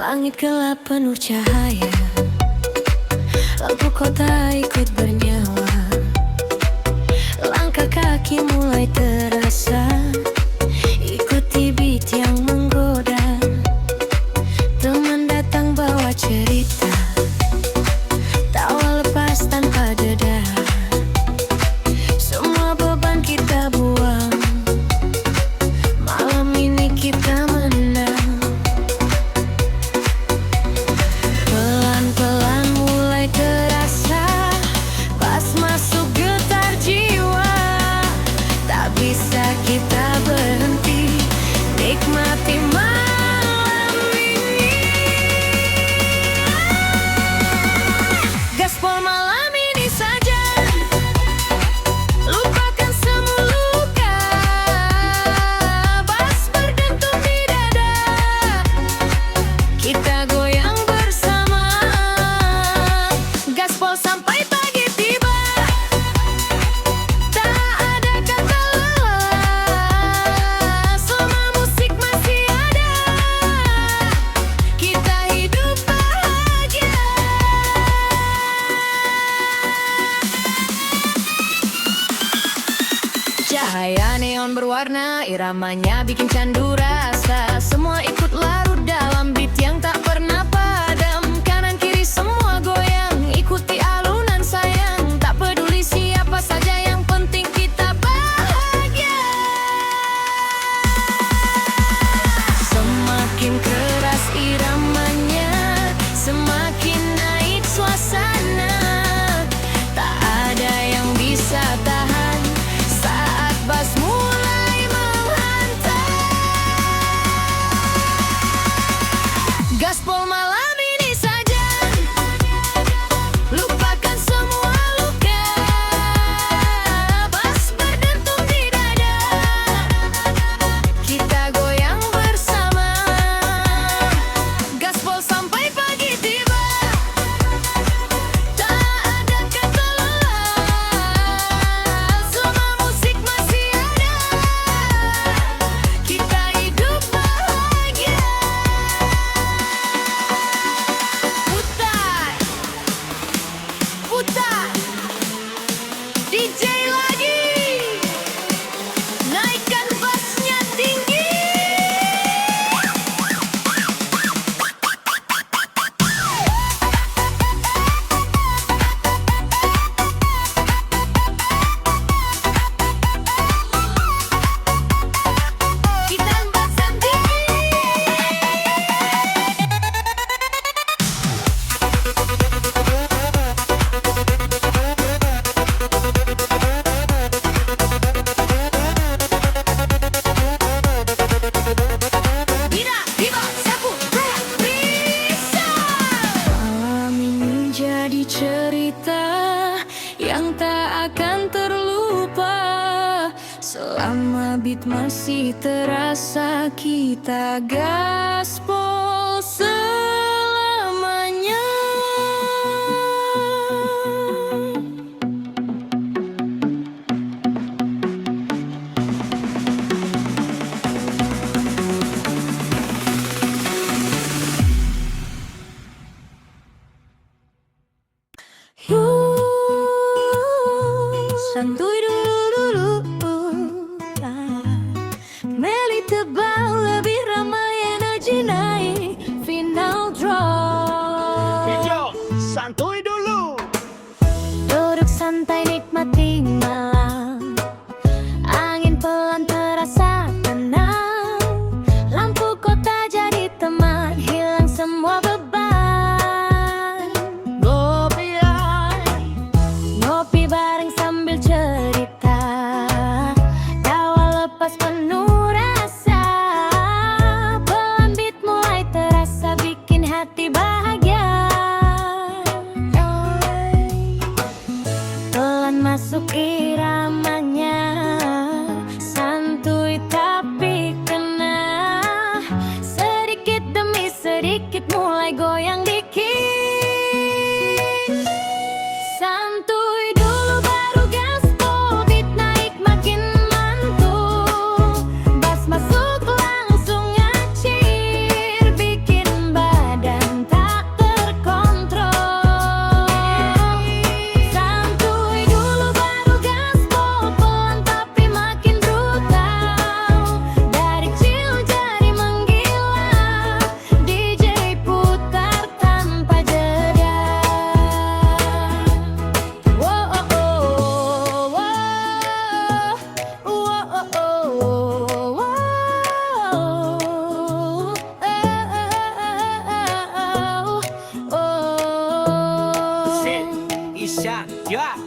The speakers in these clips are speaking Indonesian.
Langit gelap penuh cahaya, lampu kota ikut bernyala. Langkah kaki mulai terasa, ikuti beat yang menggoda. Teman datang bawa cerita, tawa lepas tanpa deda. Semua beban kita buang, malam ini kita menang. Pelan-pelan mulai terasa, pas masuk getar jiwa. Tak bisa kita berhenti, nikmati malam ini. Gaspol malam ini saja, lupakan semua luka. Bass berdentum di dada, kita goyang bersama. Gaspol sampai pagi tiba, tak ada kata lelah. Selama musik masih ada, kita hidup bahagia. Cahaya neon berwarna, iramanya bikin candu rasa. Semua ikut larut dalam beat yang tak pernah padam. Kanan kiri semua goyang, ikuti alunan sayang. Tak peduli siapa saja, yang penting kita bahagia. Semakin keras iramanya, semakin naik suasana. Tak ada yang bisa tahan saat bass mulai menghantam. Gaspol malam ini saja, lupakan semua luka. Bass berdentum di dada, kita goyang bersama. Gaspol sampai pagi tiba, tak ada kata lelah. Selama musik masih ada, kita hidup bahagia. Putar, putar, DJ lagi, naikkan bassnya tinggi. Kita bass tinggi. Bina, Bima, Sapu, bisa. Malam ini jadi cerita yang tak akan terlupa. Selama beat masih terasa, kita gaspol selamanya. Santuy dulu, Meli tebal lebih ramai, energi naik. Final draw. Yo, santuy dulu. Duduk santai nikmati malam, angin pelan terasa tenang. Lampu kota jadi teman, hilang semua beban. Ngopi bareng sambil cerita, tawa lepas penuh rasa. Pelan beat mulai terasa, bikin hati bahagia. Pelan masuk iramanya, santuy tapi kena. Sedikit demi sedikit mulai goyang dikit. Santuy dulu baru gaspol, beat naik makin mantul. Bass masuk langsung ngacir, bikin badan Ya.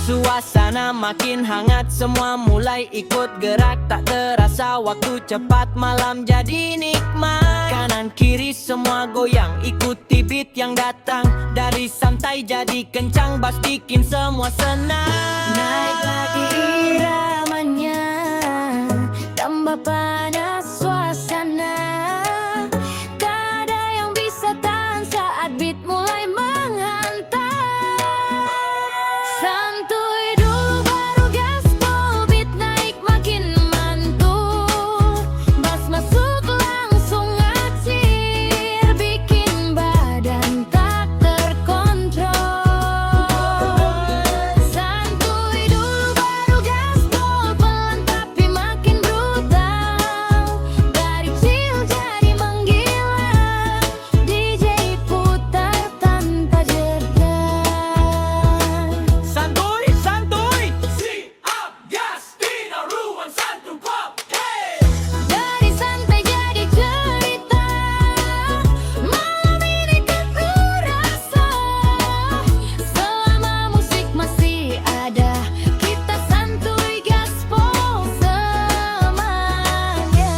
Suasana makin hangat, semua mulai ikut gerak. Tak terasa waktu cepat, malam jadi nikmat. Kanan kiri semua goyang, ikuti beat yang datang. Dari santai jadi kencang, bass bikin semua senang. Naik lagi iramanya, tambah panas suasana. Tak ada yang bisa tahan saat beat mulai menghantam. Santuy dulu baru gaspol, beat naik makin mantul. Bass masuk langsung ngacir, bikin badan tak terkontrol. Santuy dulu baru gaspol, pelan tapi makin brutal. Dari chill jadi menggila, DJ putar tanpa jeda. Santuy, santuy, siap gas, tidak ruang santu pop. Hey! Dari santai jadi cerita, malam ini kan ku rasa. Selama musik masih ada, kita santuy gaspol semuanya.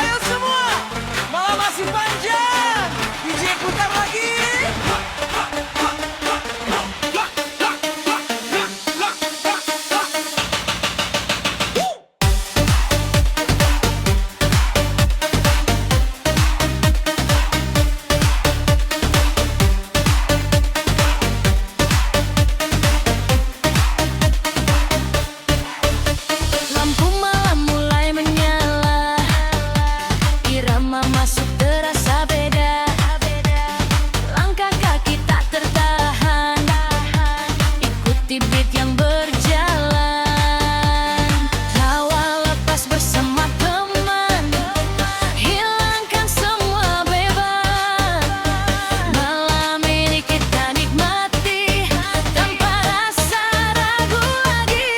Ayo semua, malam masih panjang. DJ putar lagi. Lampu malam mulai menyala, irama masuk terasa beda. Langkah kaki tak tertahan, ikuti beat yang berjalan. Tawa lepas bersama teman, hilangkan semua beban. Malam ini kita nikmati tanpa rasa ragu lagi.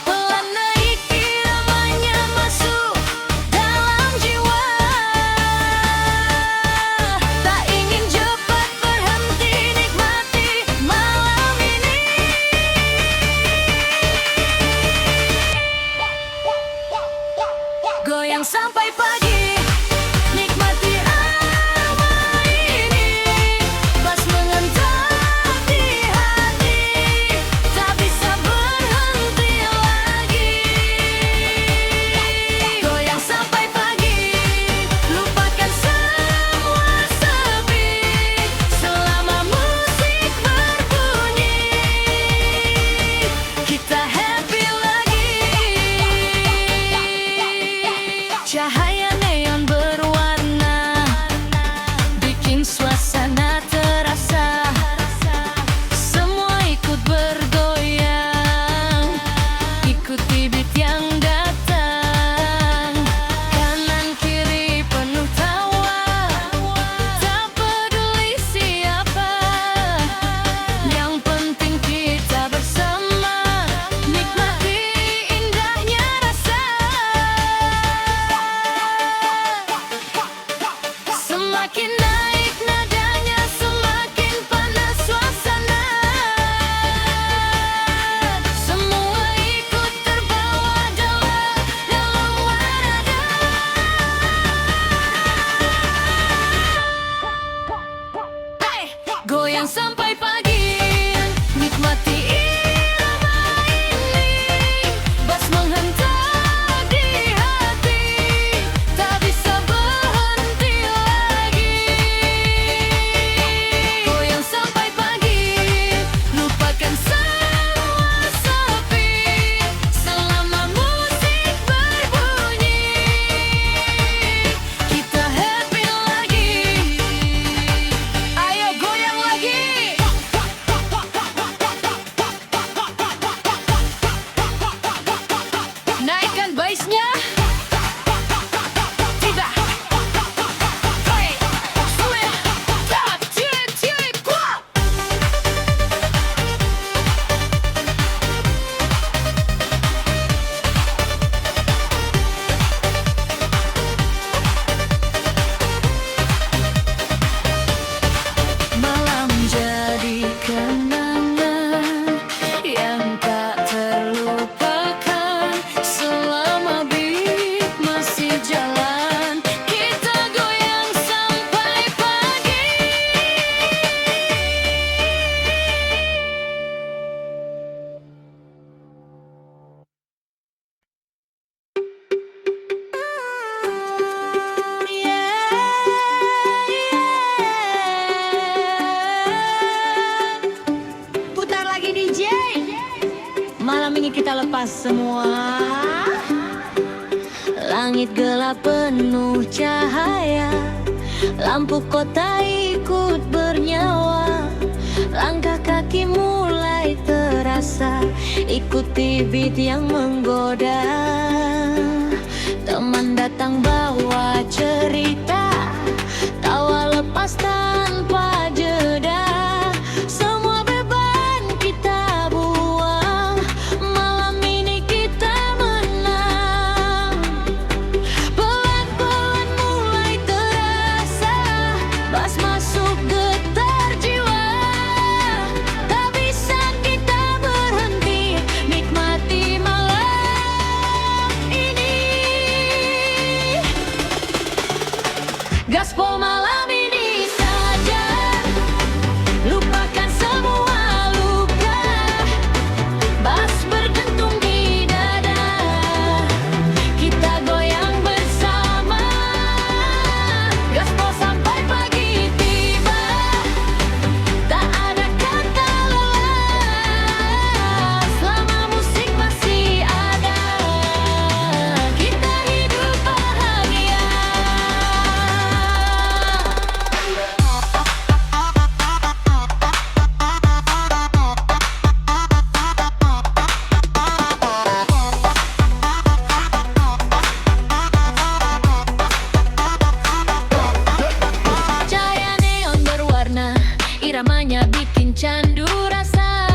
Pelan naik iramanya masuk dalam jiwa. Tak ingin cepat berhenti, nikmati malam ini. Goyang sampai pagi, nikmati aroma ini. Bass mengentak di hati, tak bisa berhenti lagi. Goyang sampai pagi, lupakan semua sepi. Selama musik berbunyi, kita happy lagi. Cahaya neon berwarna, bikin suasana terasa. Semua ikut bergoyang, ikuti beat yang datang. Kanan kiri penuh tawa, tak peduli siapa. Yang penting kita bersama, nikmati indahnya rasa. Semakin naik nadanya, semakin panas suasana. Semua ikut terbawa dalam warna. Hey! Goyang sampai pagi, nikmati irama ini. Bass menghentak di hati, tak bisa berhenti lagi. Goyang sampai pagi, lupakan semua sepi. Selama musik berbunyi, kita happy lagi. Ayo goyang lagi. ini kita lepas semua. Langit gelap penuh cahaya, lampu kota ikut bernyawa. Langkah kaki mulai terasa, ikuti beat yang menggoda. Teman datang bawa cerita, tawa lepas tanpa jeda. Semua beban kita buang, malam ini kita menang. Pelan-pelan mulai terasa, bass masuk getar jiwa. Tak bisa kita berhenti, nikmati malam ini. Gaspol malam ini saja, lupakan semua luka. Bass berdentum di dada, kita goyang bersama. Gaspol sampai pagi tiba, tak ada kata lelah. Selama musik masih ada, kita hidup bahagia. Cahaya neon berwarna, iramanya bikin candu rasa.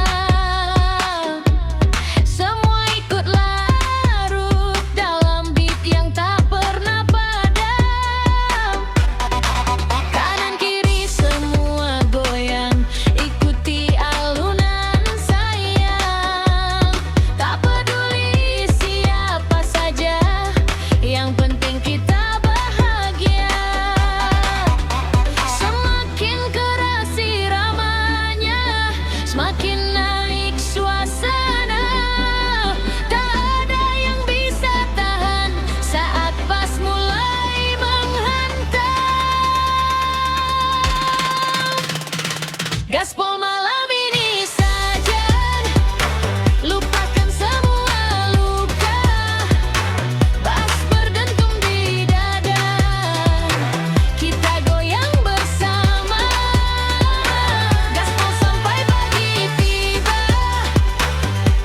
Semua ikut larut dalam beat yang tak pernah padam. Kanan kiri semua goyang, ikuti alunan sayang. Tak peduli siapa saja, yang penting kita bahagia. Semakin keras iramanya, semakin naik suasana. Tak ada yang bisa tahan saat bass mulai menghantam. Gaspol malam ini saja, lupakan semua luka. Bass berdentum di dada, kita goyang bersama. Gaspol sampai pagi tiba,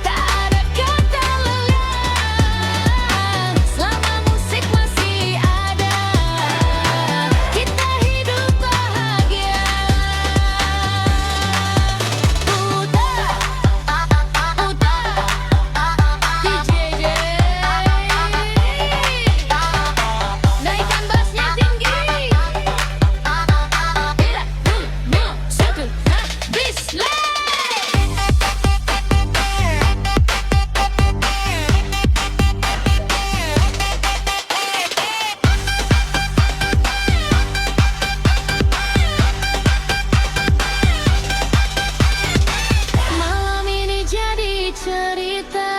tak ada kata lelah. Selama musik masih ada, kita hidup bahagia. Putar, putar, DJJ, naikkan bassnya tinggi. Tidak, dulu, satu, bismillah. Malam ini jadi cerita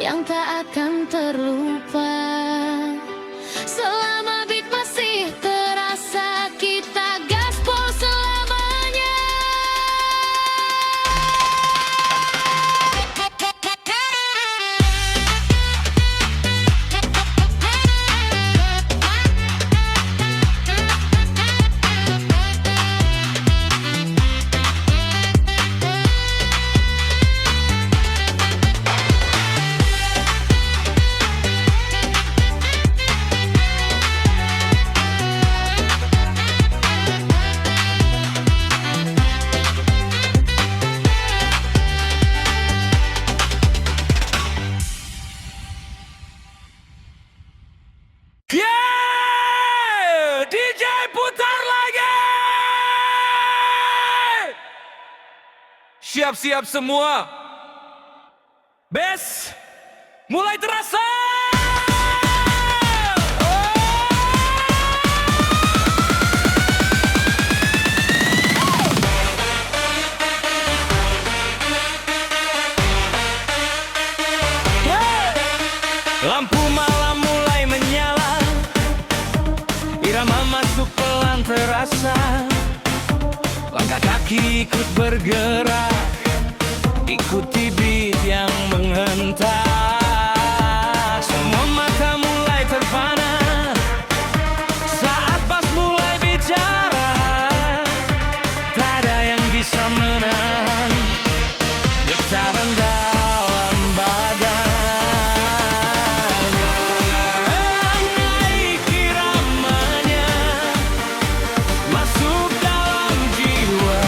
yang tak akan terlupa. Selama beat masih terasa, kita gaspol selamanya. Yeah! DJ putar lagi! Siap-siap semua. Bass mulai terasa. Lampu malam mulai menyala, irama masuk pelan terasa. Langkah kaki ikut bergerak, ikuti beat yang menghentak. Semua mata mulai terpana saat bass mulai bicara. Tak ada yang bisa menahan getaran dalam badan. Naik iramanya, masuk dalam jiwa.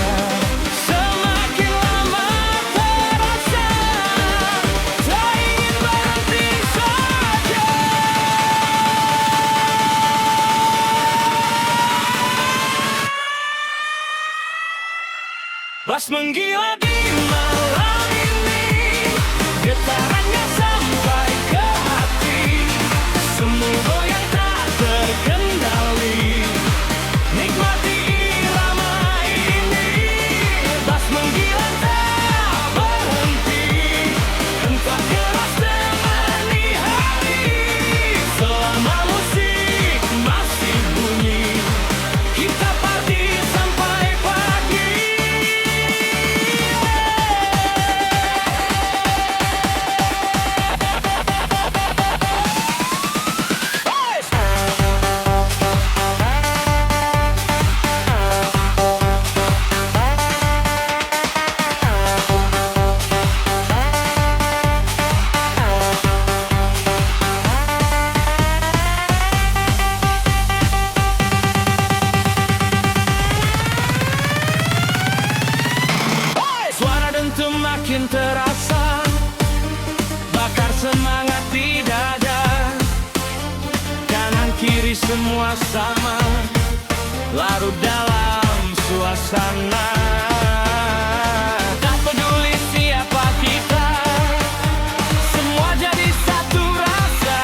Semakin lama terasa, tak ingin berhenti saja. Bass menggila di malam ini, getarannya sampai ke hati. Semua goyang tak terkendali, nikmati irama ini. Bass menggila tak berhenti, entah keras temani hari. Selama musik masih bunyi, kita party sampai pagi. Suara dentum makin terasa, bakar semangat di dada. Kanan kiri semua sama, larut dalam suasana. Tak peduli siapa kita, semua jadi satu rasa.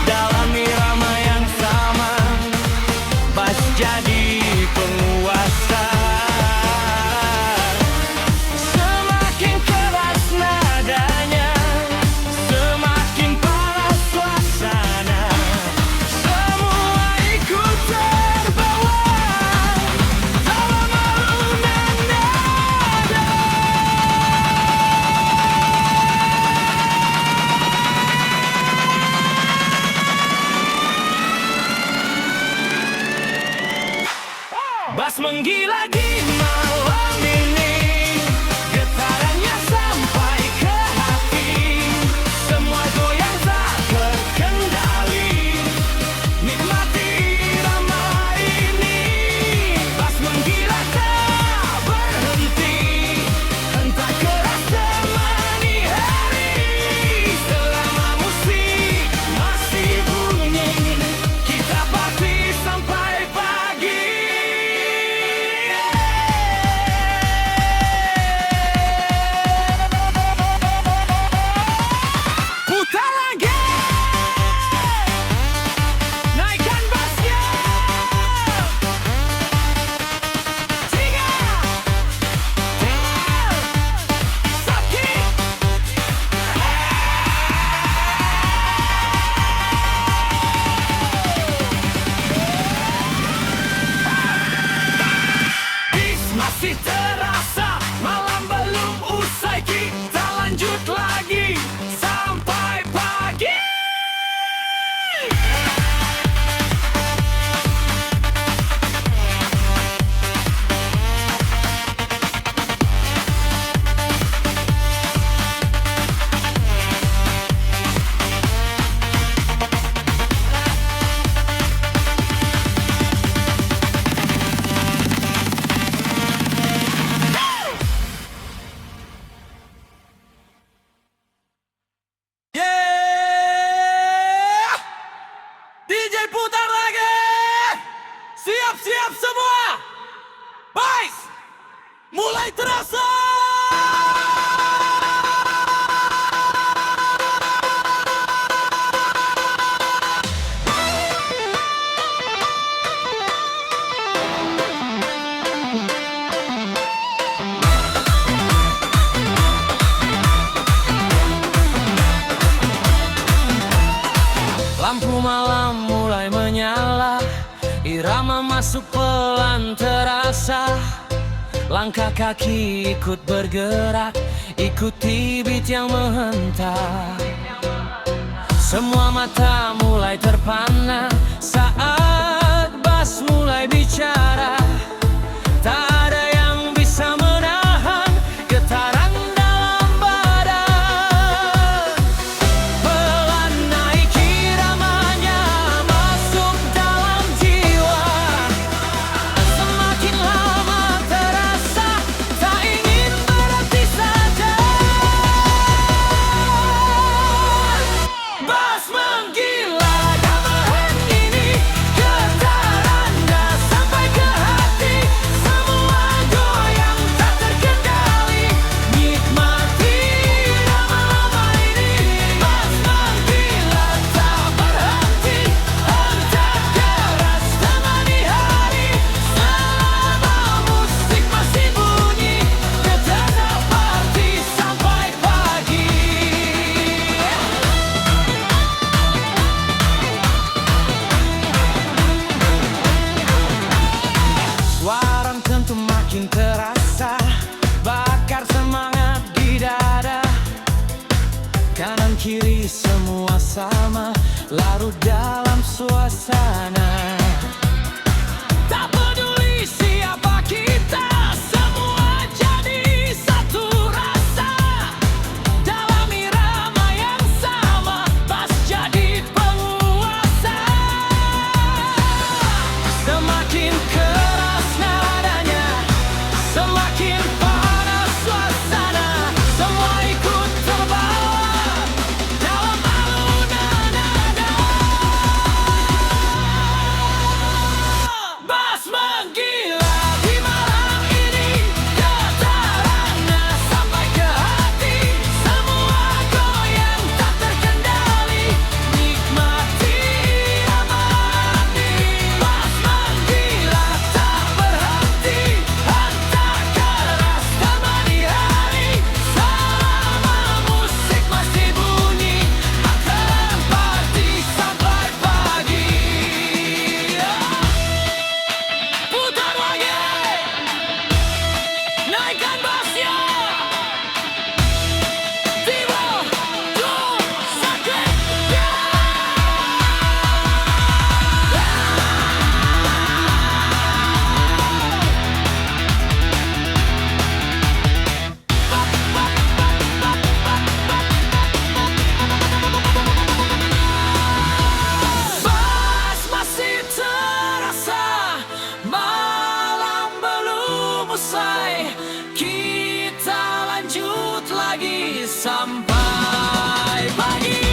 Dalam irama yang sama, bass jadi penguasa. Semakin keras nadanya, semakin panas suasana. Semua ikut terbawa dalam alunan nada. Bass menggila di malam ini, getarannya sampai ke hati. Semua goyang tak terkendali, nikmati irama ini. Bass menggila tak berhenti, entah keras temani hari. Selama musik masih bunyi, kita party sampai pagi. Putar lagi, naikkan bassnya. Tiga, sakit. Bis masih terasa, malam belum usai, kita lanjut lagi sampai pagi. Yeah! DJ putar lagi. Siap-siap semua. Bass mulai terasa. Lampu malam mulai menyala, irama masuk pelan terasa. Langkah kaki ikut bergerak, ikuti beat yang menghentak. Semua mata mulai terpana saat bass mulai bicara. Tak ada yang bisa menahan getaran dalam badan. Pelan naik iramanya masuk dalam jiwa. Semakin lama terasa tak ingin berhenti saja. Bass menggila gamelan ini, getarannya sampai ke hati. Semua goyang tak terkendali, nikmati lama-lama ini. Bass menggila tak berhenti, hentak keras temani hari. Selama musik masih bunyi, gedana party sampai pagi. Suara tentu makin terasa, bakar semangat di dada. Kanan kiri semua sama, larut dalam suasana. Tak peduli siapa kita, semua jadi satu rasa. Dalam irama yang sama, bass jadi penguasa. Semakin keras nadanya, semakin panas suasana. Semua ikut terbawa dalam alunan nada. Bass menggila di malam ini, getarannya sampai ke hati. Semua goyang tak terkendali, nikmati amani. Bass menggila tak berhenti, hentak keras temani hari. Selama musik masih bunyi, akan party sampai pagi. Putar lagi, naikkan bassnya. Tiba, dua, sakit, bass masih terasa, malam belum usai. Kita lanjut lagi sampai pagi.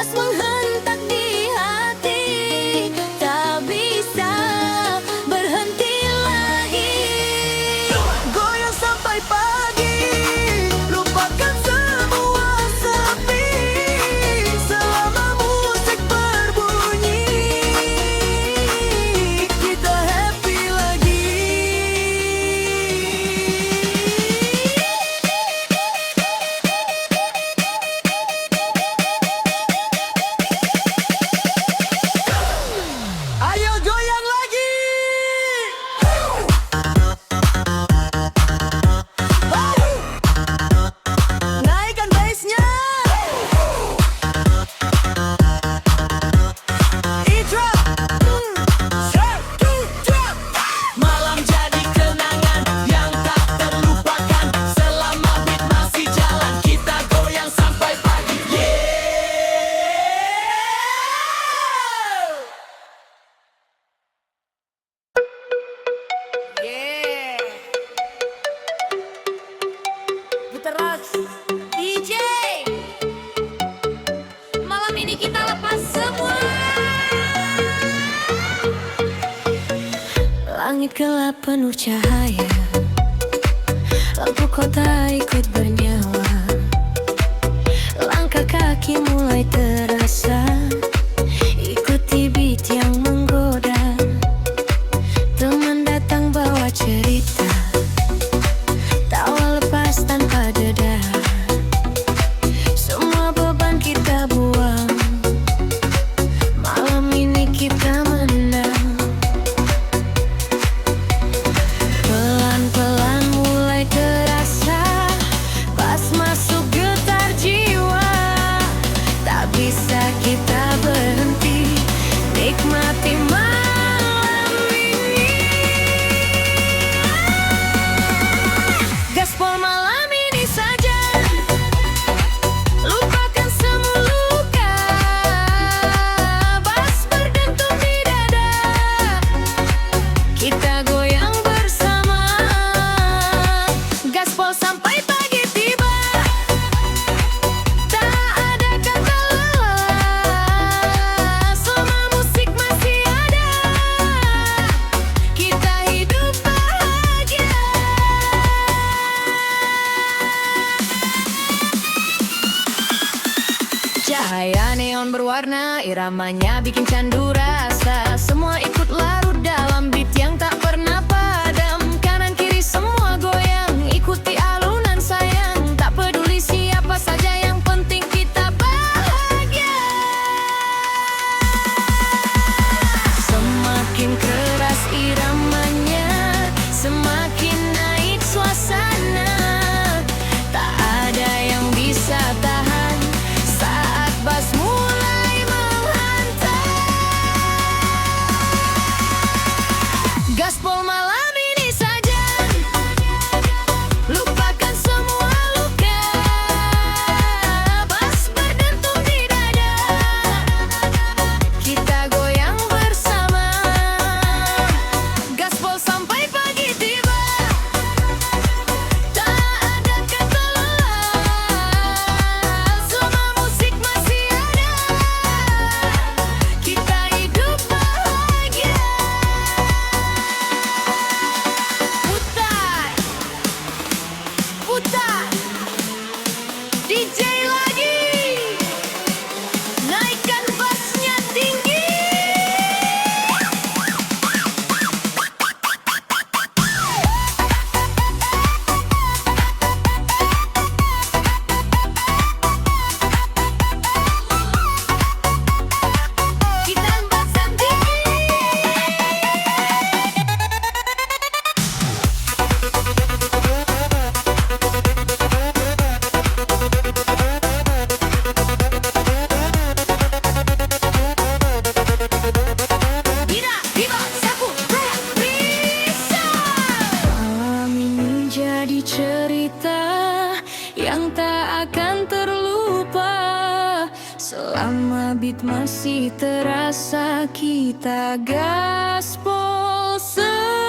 Bass menghentak di hati, tak bisa berhenti lagi. Goyang sampai pagi, lupakan semua sepi. Selama musik berbunyi, kita happy lagi. Ayo goyang lagi. Naikkan bassnya. E-drop. Malam jadi kenangan yang tak terlupakan. Selama beat masih jalan, kita goyang sampai pagi. Yeah. Terus DJ, malam ini kita lepas semua. Langit gelap penuh cahaya, lampu kota ikut bernyawa. Langkah kaki mulai terasa, ikuti beat yang menggoda. Teman datang bawa cerita, tawa lepas tanpa deda. Semua beban kita buang, malam ini kita menang. Pelan-pelan mulai terasa, bass masuk getar jiwa. Tak bisa kita berhenti, nikmati malam ini. Gaspol malam ini saja, lupakan semua luka. Bass berdentum di dada, kita goyang bersama. Gaspol sampai pagi tiba, tak ada kata lelah. Selama musik masih ada, kita hidup bahagia. Cahaya neon berwarna, iramanya bikin candu rasa. Semua ikut larut dalam beat yang tak pernah padam. Kanan kiri semua goyang, ikuti alunan sayang. Tak peduli siapa saja, yang penting kita bahagia. Semakin keras iramanya, semakin naik suasana. Tak ada yang bisa tahan saat bass mulai menghantam. Gaspol malam ini saja, lupakan semua luka. Bass berdentum di dada, kita goyang bersama. Gaspol sampai pagi tiba, tak ada kata lelah. Selama musik masih ada, kita hidup bahagia. Putar, putar, DJ lagi, naikkan bassnya tinggi. Kita bassnya tinggi. Bira, Bima, Saku, Risa. Malam ini jadi cerita yang tak akan terlupa. Selama beat masih terasa, kita gaspol selamanya.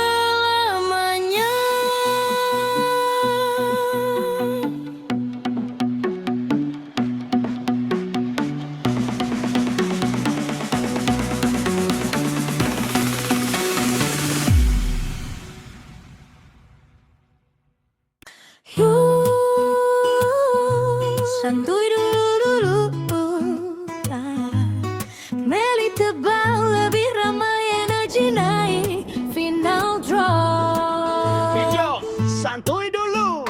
Santuy dulu. Meli tebal lebih ramai, energi naik. Final draw. Video santuy dulu.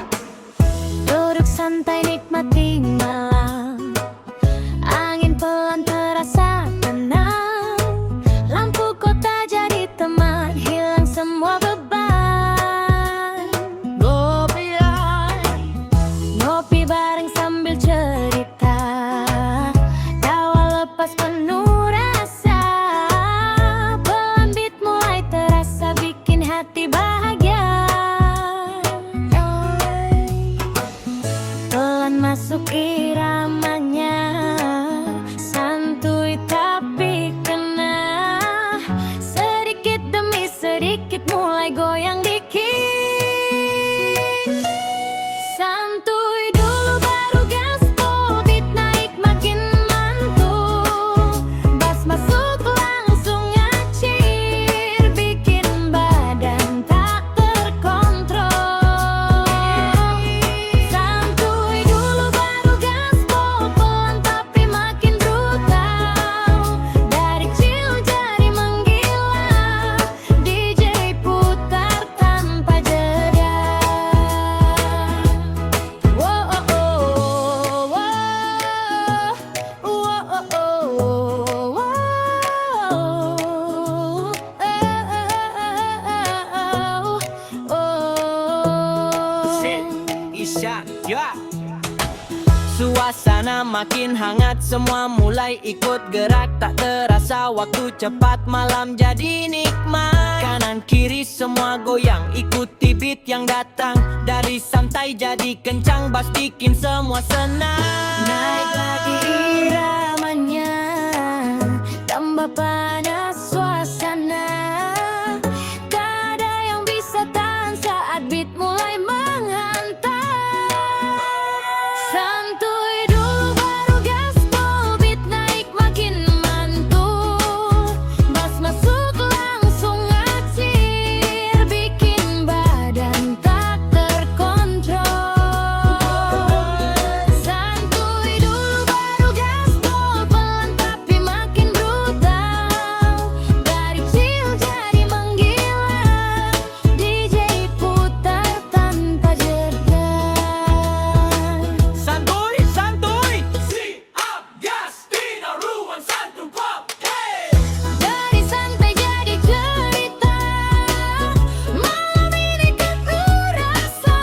Duduk santai nikmati malam. Angin pelan terasa tenang. Lampu kota jadi teman, hilang semua beban. Ngopi bareng sambil cerita. Tawa lepas penuh rasa. Pelan beat mulai terasa, bikin hati bahagia. Pelan masuk iramanya, santuy tapi kena. Sedikit demi sedikit mulai goyang dikit. Santuy dulu baru gaspol, beat naik makin mantul. Bass masuk langsung ngacir, bikin badan tak terkontrol. Santuy dulu baru gaspol, pelan tapi makin brutal. Dari chill jadi menggila, DJ putar tanpa jeda. Isya, ya. Suasana makin hangat, semua mulai ikut gerak. Tak terasa waktu cepat, malam jadi nikmat. Kanan kiri semua goyang, ikuti beat yang datang. Dari santai jadi kencang, bass bikin semua senang. Naik lagi iramanya, tambah panas suasana. Tak ada yang bisa tahan saat beat mulai menghantam. Santuy dulu baru gaspol, beat naik makin mantul. Bass masuk langsung ngacir, bikin badan tak terkontrol. Santuy dulu baru gaspol, pelan tapi makin brutal. Dari chill jadi menggila, DJ putar tanpa jeda. Santuy, santuy, siap gas, tidak ruang santuy pop. Hey! Dari santai jadi cerita, malam ini kan ku rasa.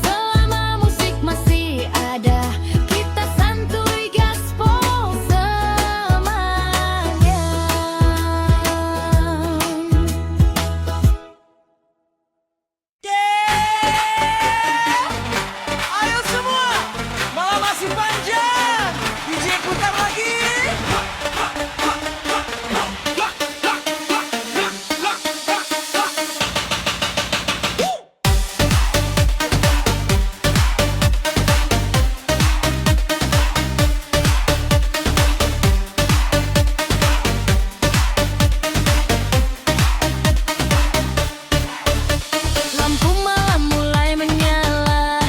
Selama musik masih ada, kita santuy gaspol semuanya. Ayo semua, malam masih panjang. DJ putar lagi. Lampu malam mulai menyala,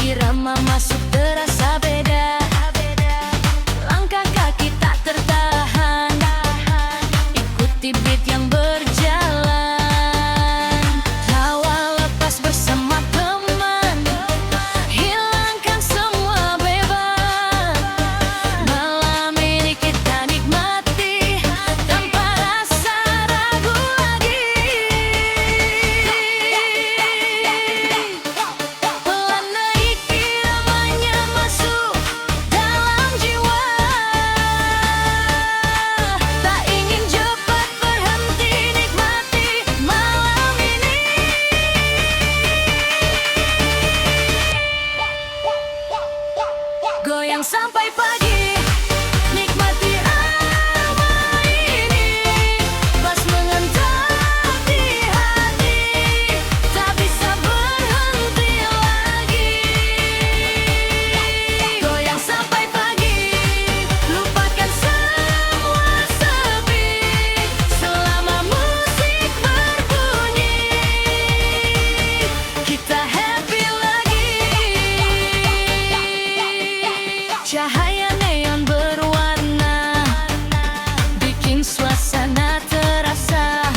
irama masuk terasa beda. Langkah kaki tak tertahan, ikuti beat yang berjalan. Tawa lepas bersama teman, hilangkan semua beban. Malam ini kita nikmati tanpa rasa ragu lagi. Pelan naik iramanya masuk dalam jiwa. Tak ingin cepat berhenti, nikmati malam ini. Goyang sampai pagi, nikmati irama ini. Bass mengentak di hati, tak bisa berhenti lagi. Goyang sampai pagi, lupakan semua sepi. Selama musik berbunyi, kita happy lagi. Cahaya neon berwarna bikin suasana terasa.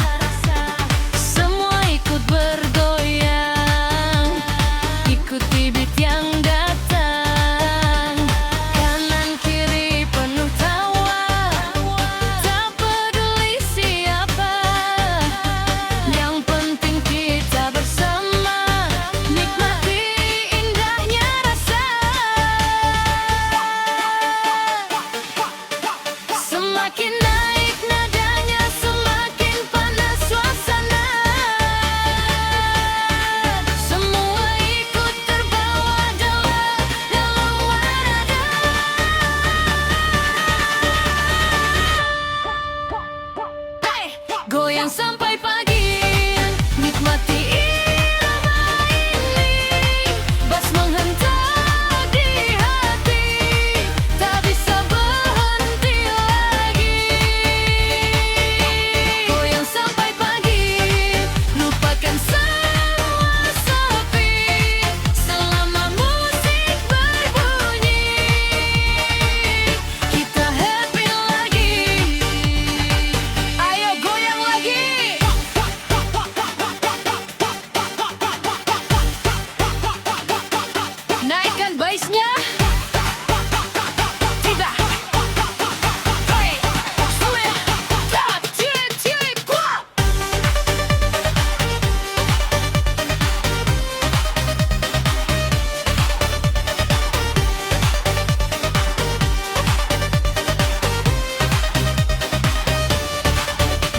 Semua ikut bergoyang, ikuti beat yang datang. Kanan kiri penuh tawa, tak peduli siapa. Yang penting kita bersama, nikmati indahnya rasa. Semakin naik nadanya, semakin panas suasana. Semua ikut terbawa dalam warna. Hey! Goyang sampai pagi, nikmati irama ini. Bass menghentak di hati, tak bisa berhenti lagi. Goyang sampai pagi, lupakan semua sepi. Selama musik berbunyi, kita happy lagi. Ayo goyang lagi. Naikkan bassnya. Tiga. Hey. Sulit. Tak. Cilik. Kuat.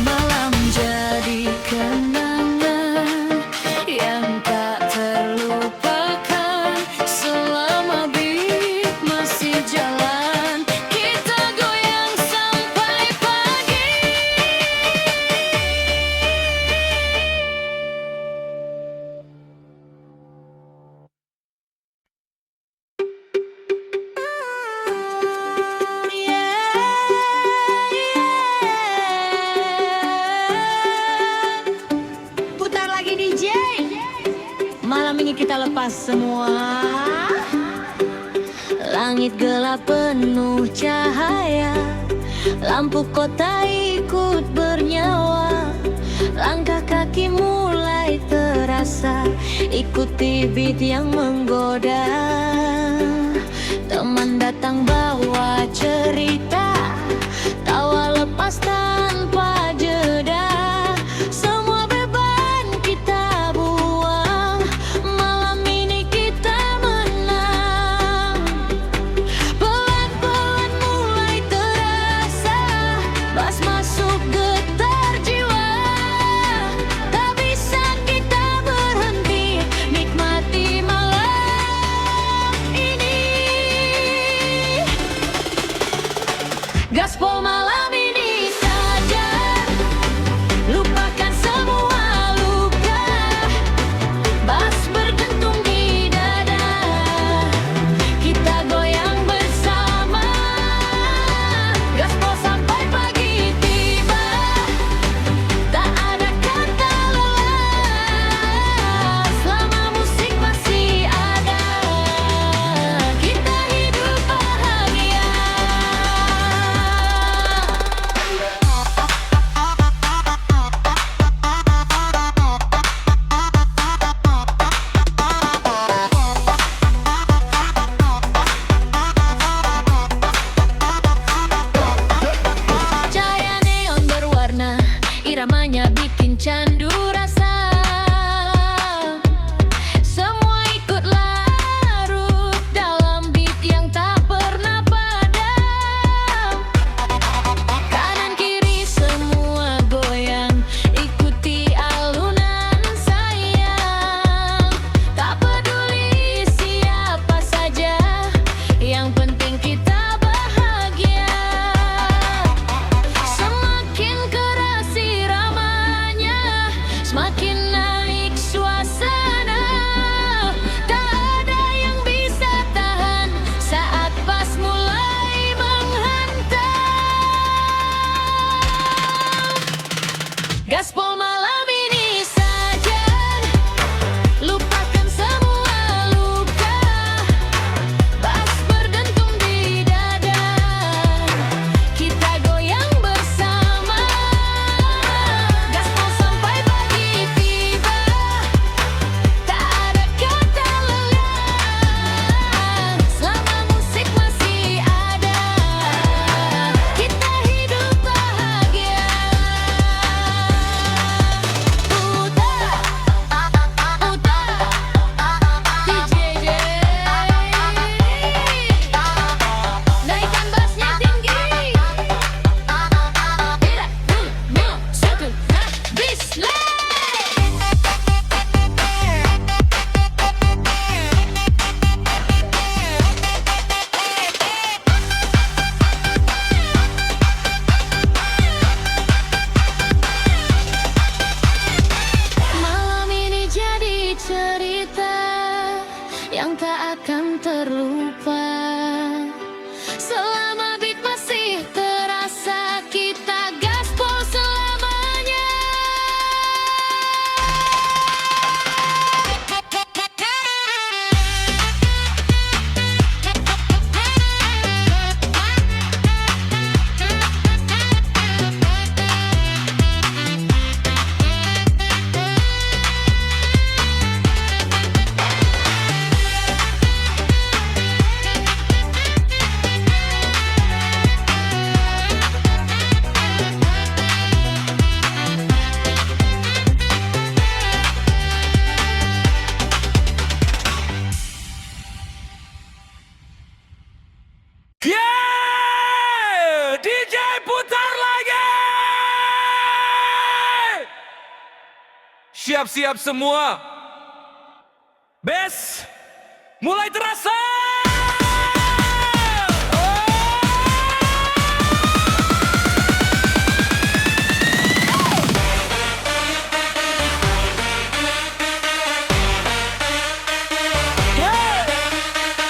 Malam jadi kenangan yang tak terlupakan. Selama beat masih jalan, kita goyang sampai pagi. Putar lagi DJ. Malam ini kita lepas semua. Langit gelap penuh cahaya, lampu kota ikut bernyawa. Langkah kaki mulai terasa, ikuti beat yang menggoda. Teman datang bawa cerita, tawa lepas tanpa jeda. Semua beban kita buang, malam ini kita menang. Pelan-pelan mulai terasa, bass masuk getar jiwa. Tak bisa kita berhenti, nikmati malam ini. Siap-siap semua. Bes, mulai terasa.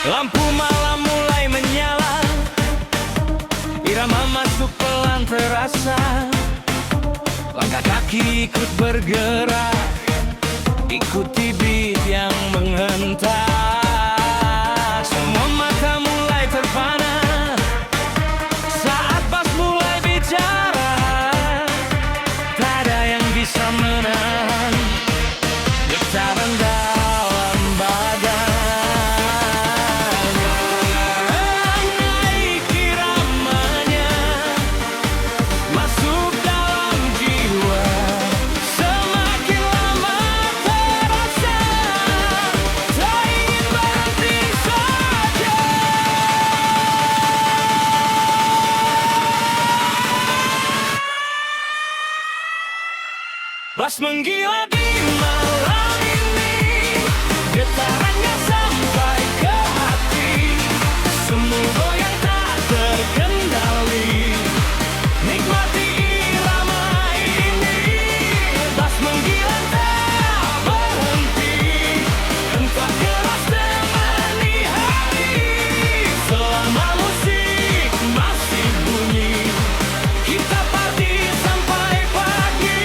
Lampu malam mulai menyala, irama masuk pelan terasa. Langkah kaki ikut bergerak, ikuti beat yang menghentak. Semua mata mulai terpana saat bass mulai bicara. Tak ada yang bisa menahan getaran dalam badan. Naik iramanya, masuk dalam jiwa. Semakin lama terasa, tak ingin berhenti saja. Bass menggila di malam ini, getarannya sampai ke hati. Semua goyang tak terkendali, nikmati irama ini. Bass menggila tak berhenti, entah keras temani hati. Selama musik masih bunyi, kita party sampai pagi.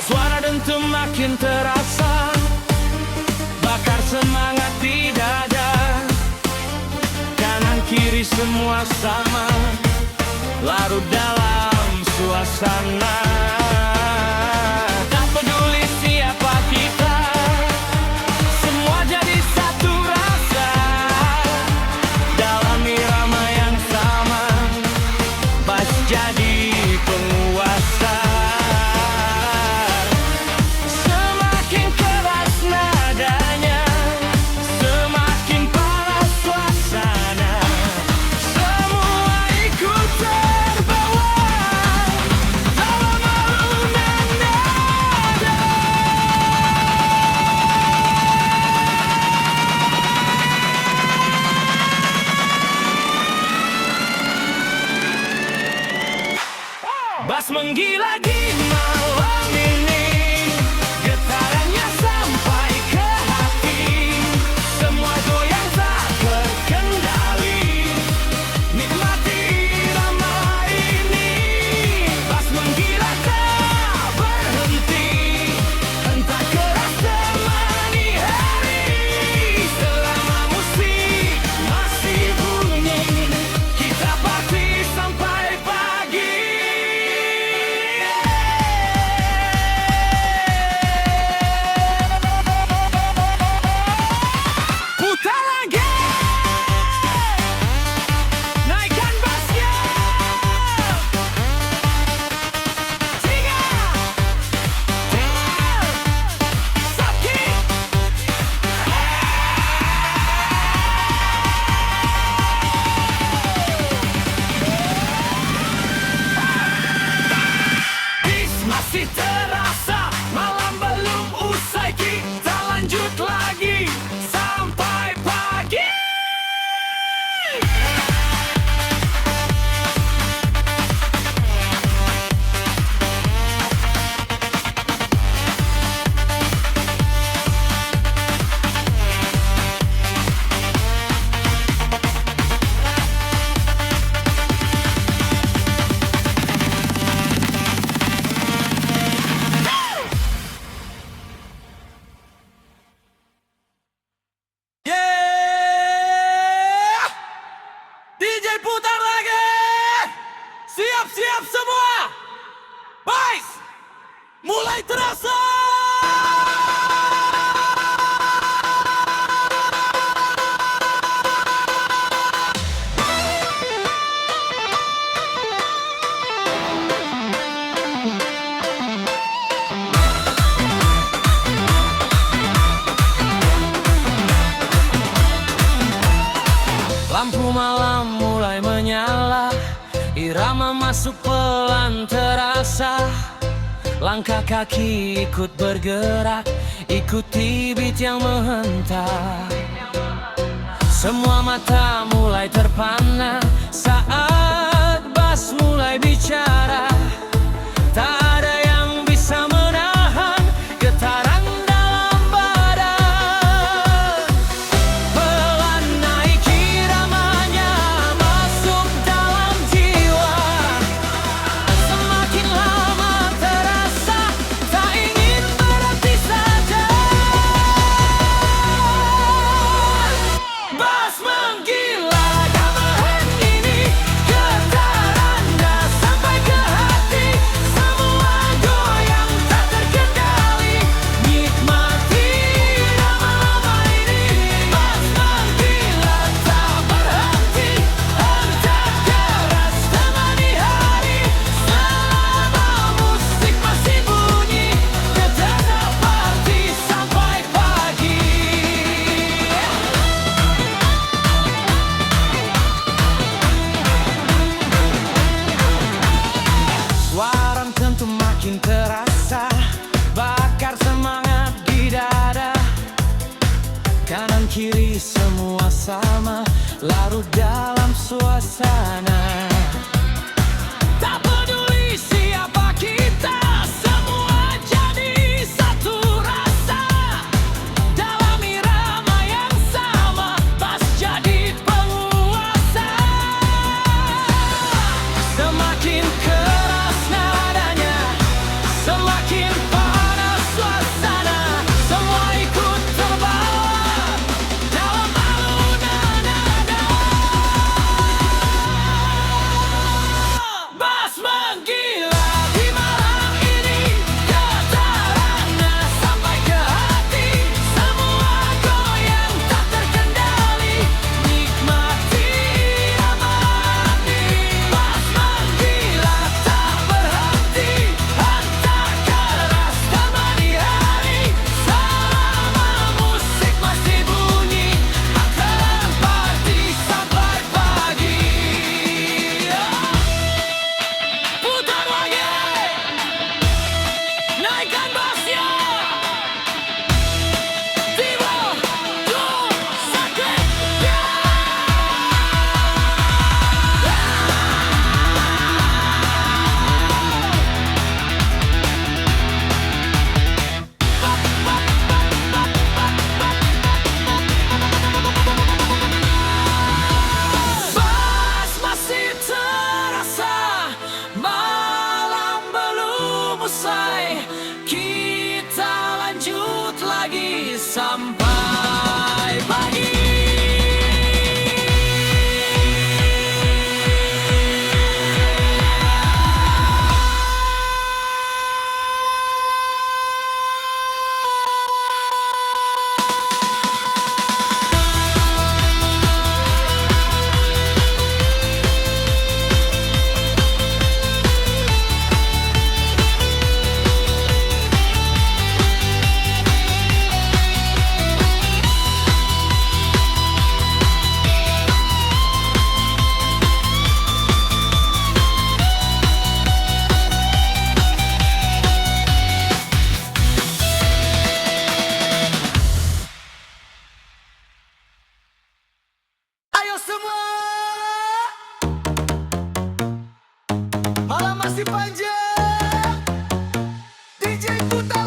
Suara dentum makin terasa, bakar semangat di dada. Kanan kiri semua sama, larut dalam suasana. Tak peduli siapa kita, semua jadi satu rasa. Dalam irama yang sama, bass jadi penguasa. Semakin keras nadanya, semakin panas suasana. Semua ikut terbawa dalam alunan nada. Bass menggila di malam ini, getarannya sampai ke hati. Semua goyang tak terkendali, nikmati irama ini. Bass menggila tak berhenti, entah keras temani hari. Selama musik masih bunyi, kita party sampai pagi. terasa. Lampu malam mulai menyala, irama masuk pelan terasa. Langkah kaki ikut bergerak, ikuti beat yang menghentak. Semua mata mulai terpana saat bass mulai bicara. Tak ada yang bisa menahan getaran dalam badan. Pelan naik iramanya masuk dalam jiwa. Semakin lama terasa tak ingin berhenti saja. Bass menggila gamelan ini, getarannya sampai ke hati. Semua goyang tak terkendali, nikmati lama-lama ini. Bass menggila tak berhenti, hentak keras temani hari. Selama musik masih bunyi, ketanda party sampai pagi. Suara tentu makin terasa, bakar semangat di dada. Kanan kiri semua sama, larut dalam suasana. Tak peduli siapa kita, semua jadi satu rasa. Dalam irama yang sama, bass jadi penguasa. Semakin keras nadanya, semakin panas suasana. Semua ikut terbawa dalam alunan nada. Bass menggila di malam ini, getarannya sampai ke hati. Semua goyang tak terkendali, nikmati lama-lama ini. Bass menggila tak berhenti, hentak keras temani hari. Selama musik masih bunyi, akan party sampai pagi. Putar lagi, naikkan bassnya. Tiba, dua, satu, ya. Bass masih terasa, malam belum usai. Kita lanjut lagi sampai pagi. Ayo semua, malam masih panjang. DJ putar